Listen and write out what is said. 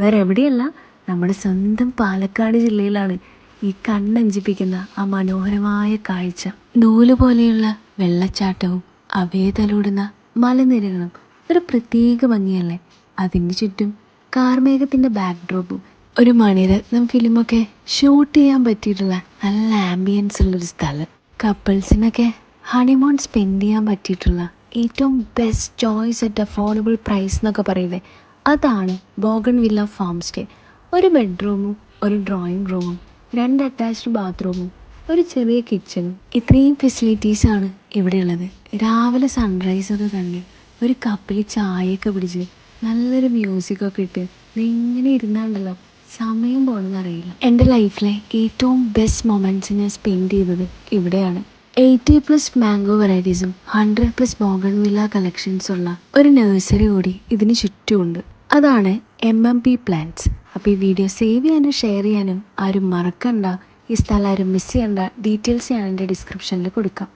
വേറെ എവിടെയല്ല, നമ്മുടെ സ്വന്തം പാലക്കാട് ജില്ലയിലാണ് ഈ കണ്ണഞ്ചിപ്പിക്കുന്ന ആ മനോഹരമായ കാഴ്ച. നൂല് പോലെയുള്ള വെള്ളച്ചാട്ടവും അവയെ തലോടുന്ന മലനിരകളും ഒരു പ്രത്യേക ഭംഗിയല്ലേ. അതിന് ചുറ്റും കാർമേഘത്തിൻ്റെ ബാക്ക്ഡ്രോപ്പും ഒരു മണിരത്നം ഫിലിമൊക്കെ ഷൂട്ട് ചെയ്യാൻ പറ്റിയിട്ടുള്ള നല്ല ആംബിയൻസ് ഉള്ളൊരു സ്ഥലം. കപ്പിൾസിനൊക്കെ ഹണിമൂൺ സ്പെൻഡ് ചെയ്യാൻ പറ്റിയിട്ടുള്ള ഏറ്റവും best choice at affordable price എന്നൊക്കെ പറയില്ലേ, അതാണ് ബോഗൺവില്ല ഫാം സ്റ്റേ. ഒരു ബെഡ്റൂമും ഒരു ഡ്രോയിങ് റൂമും 2 അറ്റാച്ച്ഡ് ബാത്റൂമും ഒരു ചെറിയ കിച്ചണും, ഇത്രയും ഫെസിലിറ്റീസാണ് ഇവിടെയുള്ളത്. രാവിലെ സൺറൈസൊക്കെ കണ്ട് ഒരു കപ്പിൽ ചായയൊക്കെ പിടിച്ച് നല്ലൊരു മ്യൂസിക്കൊക്കെ ഇട്ട് ഇങ്ങനെ ഇരുന്നാണ്ടല്ലോ സമയം പോകണമെന്നറിയില്ല. എൻ്റെ ലൈഫിലെ ഏറ്റവും ബെസ്റ്റ് മൊമെൻറ്റ്സ് ഞാൻ സ്പെൻഡ് ചെയ്തത് ഇവിടെയാണ്. 80+ മാംഗോ വെറൈറ്റീസും 100+ ബോഗൺവില്ല കളക്ഷൻസുള്ള ഒരു നഴ്സറി കൂടി ഇതിന് ചുറ്റുമുണ്ട്. അതാണ് MMP പ്ലാന്റ്സ്. അപ്പോൾ ഈ വീഡിയോ സേവ് ചെയ്യാനും ഷെയർ ചെയ്യാനും ആരും മറക്കണ്ട. ഈ സ്ഥലം ആരും മിസ് ചെയ്യണ്ട. ഡീറ്റെയിൽസ് ഞാൻ എൻ്റെ ഡിസ്ക്രിപ്ഷനിൽ കൊടുക്കാം.